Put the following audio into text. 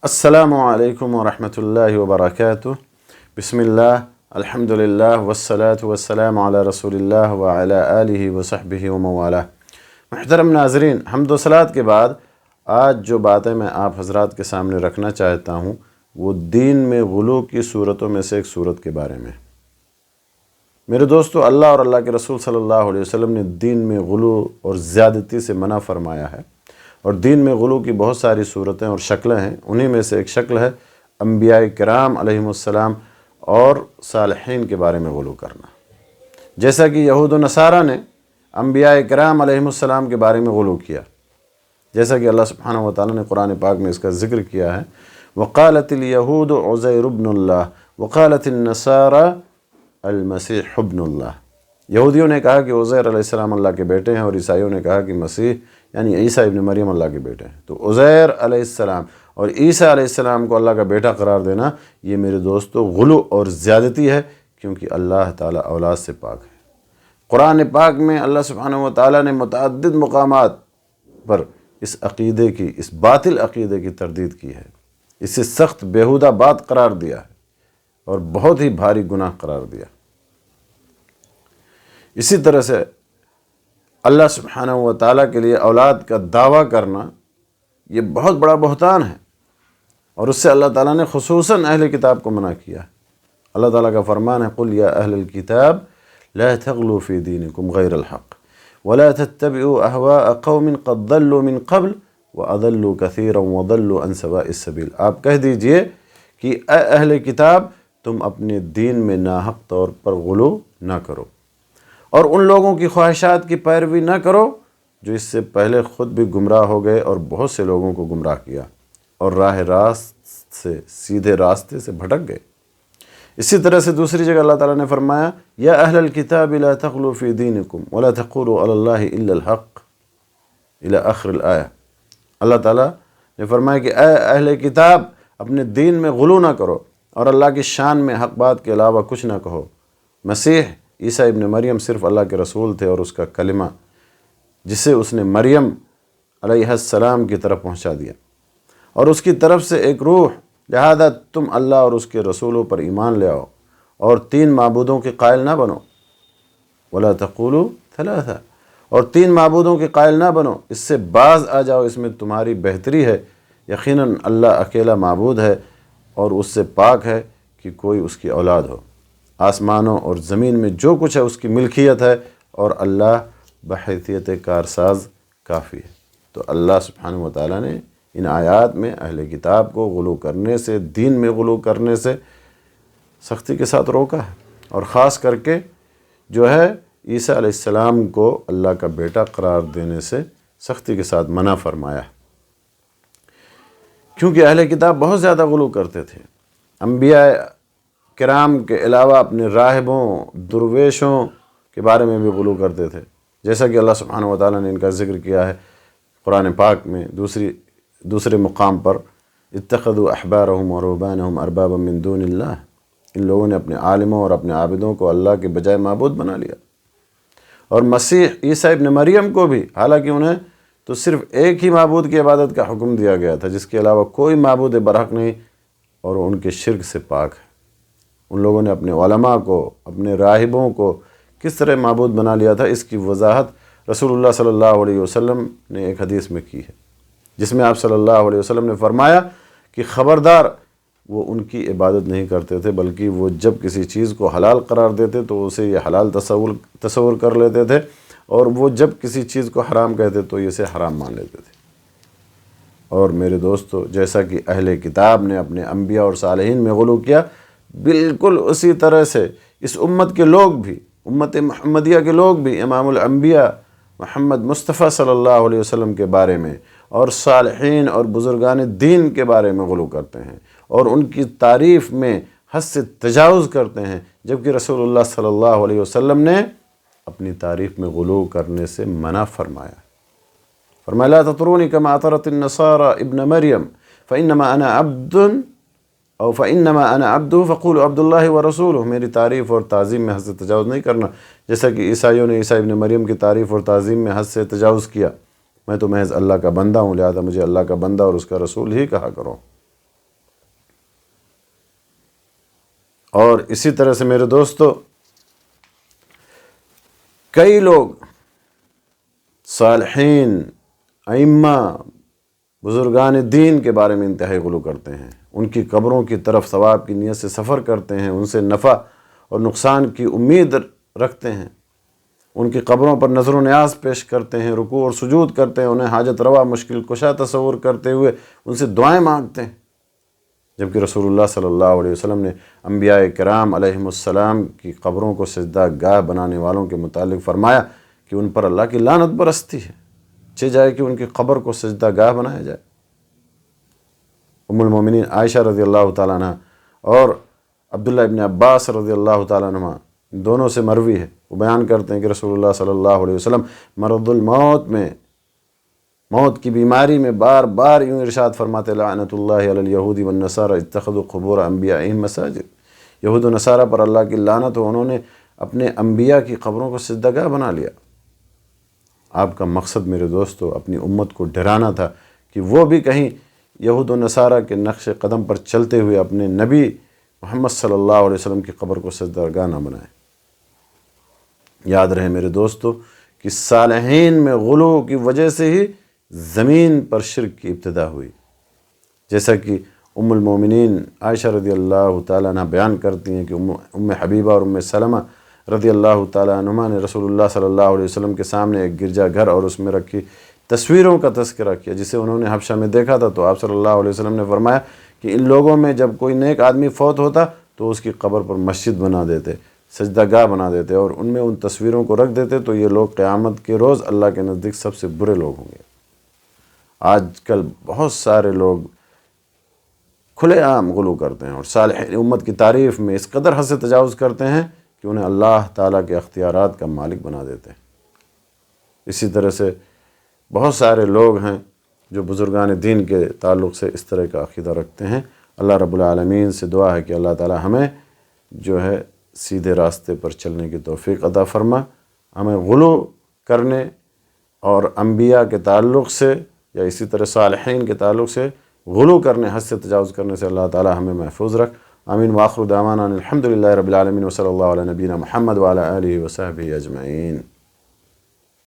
السلام علیکم ورحمۃ اللہ وبرکاتہ۔ بسم اللہ، الحمدللہ والصلاة والسلام علی رسول اللہ وعلی آلہ وصحبہ وموالہ۔ محترم ناظرین، حمد و صلوات کے بعد آج جو باتیں میں آپ حضرات کے سامنے رکھنا چاہتا ہوں وہ دین میں غلو کی صورتوں میں سے ایک صورت کے بارے میں۔ میرے دوستو، اللہ اور اللہ کے رسول صلی اللہ علیہ وسلم نے دین میں غلو اور زیادتی سے منع فرمایا ہے، اور دین میں غلو کی بہت ساری صورتیں اور شکلیں ہیں۔ انہی میں سے ایک شکل ہے انبیاء کرام علیہم السلام اور صالحین کے بارے میں غلو کرنا، جیسا کہ یہود و نصارہ نے انبیاء کرام علیہم السلام کے بارے میں غلو کیا، جیسا کہ اللہ سبحانہ و تعالیٰ نے قرآن پاک میں اس کا ذکر کیا ہے۔ وقالت الیہود عزیر ابن اللہ وقالت النصارى المسیح ابن اللہ۔ یہودیوں نے کہا کہ عزیر علیہ السلام اللہ کے بیٹے ہیں، اور عیسائیوں نے کہا کہ مسیح یعنی عیسیٰ ابن مریم اللہ کے بیٹے ہیں۔ تو عزیر علیہ السلام اور عیسیٰ علیہ السلام کو اللہ کا بیٹا قرار دینا، یہ میرے دوستو غلو اور زیادتی ہے، کیونکہ اللہ تعالیٰ اولاد سے پاک ہے۔ قرآن پاک میں اللہ سبحانہ و تعالیٰ نے متعدد مقامات پر اس عقیدے کی، اس باطل عقیدے کی تردید کی ہے، اسے سخت بیہودہ بات قرار دیا ہے اور بہت ہی بھاری گناہ قرار دیا۔ اسی طرح سے اللہ سبحانہ و تعالیٰ کے لیے اولاد کا دعویٰ کرنا یہ بہت بڑا بہتان ہے، اور اس سے اللہ تعالیٰ نے خصوصاً اہل کتاب کو منع کیا ہے۔ اللہ تعالیٰ کا فرمان ہے قُلْ يَا أَهْلَ الْكِتَابِ لَا تَغْلُوا فِي دِينِكُمْ غَيْرَ الْحَقِّ وَلَا تَتَّبِعُوا أَهْوَاءَ قَوْمٍ قَدْ ضَلُّوا مِنْ قَبْلُ وَأَضَلُّوا كَثِيرًا وَضَلُّوا عَنْ سَوَاءِ السَّبِيلِ۔ آپ کہہ دیجئے کہ اے اہل کتاب، تم اپنے دین میں ناحق طور پر غلو نہ کرو، اور ان لوگوں کی خواہشات کی پیروی نہ کرو جو اس سے پہلے خود بھی گمراہ ہو گئے اور بہت سے لوگوں کو گمراہ کیا اور راہ راست سے، سیدھے راستے سے بھٹک گئے۔ اسی طرح سے دوسری جگہ اللہ تعالیٰ نے فرمایا یا اہل الکتاب لا تغلوا فی دینکم ولا تقولوا علی اللہ الا الحق الی آخر الآیہ۔ اللہ تعالیٰ نے فرمایا کہ اے اہل کتاب، اپنے دین میں غلو نہ کرو اور اللہ کی شان میں حق بات کے علاوہ کچھ نہ کہو۔ مسیح عیسیٰ ابن مریم صرف اللہ کے رسول تھے، اور اس کا کلمہ جسے اس نے مریم علیہ السلام کی طرف پہنچا دیا، اور اس کی طرف سے ایک روح، لہذا تم اللہ اور اس کے رسولوں پر ایمان لے آؤ اور 3 معبودوں کے قائل نہ بنو۔ ولا تقولوا ثلاثہ، اور 3 معبودوں کے قائل نہ بنو، اس سے باز آ جاؤ، اس میں تمہاری بہتری ہے۔ یقیناً اللہ اکیلا معبود ہے، اور اس سے پاک ہے کہ کوئی اس کی اولاد ہو۔ آسمانوں اور زمین میں جو کچھ ہے اس کی ملکیت ہے، اور اللہ بحیثیت کارساز کافی ہے۔ تو اللہ سبحانہ و تعالیٰ نے ان آیات میں اہل کتاب کو غلو کرنے سے، دین میں غلو کرنے سے سختی کے ساتھ روکا ہے، اور خاص کر کے جو ہے عیسیٰ علیہ السلام کو اللہ کا بیٹا قرار دینے سے سختی کے ساتھ منع فرمایا ہے، کیونکہ اہل کتاب بہت زیادہ غلو کرتے تھے۔ انبیاء کرام کے علاوہ اپنے راہبوں، درویشوں کے بارے میں بھی غلو کرتے تھے، جیسا کہ اللہ سبحانہ و تعالیٰ نے ان کا ذکر کیا ہے قرآن پاک میں دوسرے مقام پر اتخذوا احبارهم ورهبانهم اربابا من دون اللہ۔ ان لوگوں نے اپنے عالموں اور اپنے عابدوں کو اللہ کے بجائے معبود بنا لیا، اور مسیح عیسیٰ ابن مریم کو بھی، حالانکہ انہیں تو صرف ایک ہی معبود کی عبادت کا حکم دیا گیا تھا جس کے علاوہ کوئی معبود برحق نہیں، اور ان کے شرک سے پاک ہے۔ ان لوگوں نے اپنے علماء کو، اپنے راہبوں کو کس طرح معبود بنا لیا تھا، اس کی وضاحت رسول اللہ صلی اللہ علیہ وسلم نے ایک حدیث میں کی ہے، جس میں آپ صلی اللہ علیہ وسلم نے فرمایا کہ خبردار، وہ ان کی عبادت نہیں کرتے تھے، بلکہ وہ جب کسی چیز کو حلال قرار دیتے تو اسے یہ حلال تصور کر لیتے تھے، اور وہ جب کسی چیز کو حرام کہتے تو اسے حرام مان لیتے تھے۔ اور میرے دوستو، جیسا کہ اہل کتاب نے اپنے انبیاء اور صالحین میں غلو کیا، بالکل اسی طرح سے اس امت کے لوگ بھی، امت محمدیہ کے لوگ بھی امام الانبیاء محمد مصطفیٰ صلی اللہ علیہ وسلم کے بارے میں اور صالحین اور بزرگان دین کے بارے میں غلو کرتے ہیں، اور ان کی تعریف میں حد سے تجاوز کرتے ہیں، جبکہ رسول اللہ صلی اللہ علیہ وسلم نے اپنی تعریف میں غلو کرنے سے منع فرمایا۔ فرمایا لا تطرونی کما اطرت النصارى ابن مریم فانما انا عبد او فانما انا عبدہ فقولوا عبد اللہ ورسولہ۔ میری تعریف اور تعظیم میں حد سے تجاوز نہیں کرنا، جیسا کہ عیسائیوں نے عیسیٰ ابن مریم کی تعریف اور تعظیم میں حد سے تجاوز کیا۔ میں تو محض اللہ کا بندہ ہوں، لہذا مجھے اللہ کا بندہ اور اس کا رسول ہی کہا کرو۔ اور اسی طرح سے میرے دوستو کئی لوگ صالحین، ائمہ، بزرگان دین کے بارے میں انتہائی غلو کرتے ہیں، ان کی قبروں کی طرف ثواب کی نیت سے سفر کرتے ہیں، ان سے نفع اور نقصان کی امید رکھتے ہیں، ان کی قبروں پر نظر و نیاز پیش کرتے ہیں، رکوع اور سجود کرتے ہیں، انہیں حاجت روا مشکل کشا تصور کرتے ہوئے ان سے دعائیں مانگتے ہیں، جبکہ رسول اللہ صلی اللہ علیہ وسلم نے انبیاء کرام علیہم السلام کی قبروں کو سجدہ گاہ بنانے والوں کے متعلق فرمایا کہ ان پر اللہ کی لعنت برستی ہے، چاہے جائے کہ ان کی قبر کو سجدہ گاہ بنایا جائے۔ ام المومنین عائشہ رضی اللہ تعالیٰ عنہ اور عبداللہ ابن عباس رضی اللہ تعالیٰ عنہ دونوں سے مروی ہے، وہ بیان کرتے ہیں کہ رسول اللہ صلی اللہ علیہ وسلم مرض الموت میں، موت کی بیماری میں بار بار یوں ارشاد فرماتے لعنت اللہ علی الیہود والنصارى اتخذوا قبور انبیائہم مساجد، یہود و نصارہ پر اللہ کی لعنت ہو، انہوں نے اپنے انبیاء کی قبروں کو سجدہ گاہ بنا لیا۔ آپ کا مقصد میرے دوستو اپنی امت کو ڈرانا تھا کہ وہ بھی کہیں یہود و نصارہ کے نقش قدم پر چلتے ہوئے اپنے نبی محمد صلی اللہ علیہ وسلم کی قبر کو سجدہ گاہ نہ بنائیں۔ یاد رہے میرے دوستو کہ صالحین میں غلو کی وجہ سے ہی زمین پر شرک کی ابتدا ہوئی، جیسا کہ ام المومنین عائشہ رضی اللہ تعالیٰ عنہ بیان کرتی ہیں کہ ام حبیبہ اور ام سلمہ رضی اللہ تعالیٰ عنہما نے رسول اللہ صلی اللہ علیہ وسلم کے سامنے ایک گرجا گھر اور اس میں رکھی تصویروں کا تذکرہ کیا، جسے انہوں نے حبشہ میں دیکھا تھا، تو آپ صلی اللہ علیہ وسلم نے فرمایا کہ ان لوگوں میں جب کوئی نیک آدمی فوت ہوتا تو اس کی قبر پر مسجد بنا دیتے، سجدہ گاہ بنا دیتے اور ان میں ان تصویروں کو رکھ دیتے، تو یہ لوگ قیامت کے روز اللہ کے نزدیک سب سے برے لوگ ہوں گے۔ آج کل بہت سارے لوگ کھلے عام غلو کرتے ہیں اور صالح امت کی تعریف میں اس قدر حد سے تجاوز کرتے ہیں کہ انہیں اللہ تعالیٰ کے اختیارات کا مالک بنا دیتے ہیں۔ اسی طرح سے بہت سارے لوگ ہیں جو بزرگان دین کے تعلق سے اس طرح کا عقیدہ رکھتے ہیں۔ اللہ رب العالمین سے دعا ہے کہ اللہ تعالیٰ ہمیں جو ہے سیدھے راستے پر چلنے کی توفیق عطا فرما، ہمیں غلو کرنے اور انبیاء کے تعلق سے یا اسی طرح صالحین کے تعلق سے غلو کرنے، حد سے تجاوز کرنے سے اللہ تعالیٰ ہمیں محفوظ رکھ۔ آمین وآخر دعوانا الحمدللہ رب العالمین وصلی اللہ علی نبینا محمد وعلی آلہ وصحبہ اجمعین۔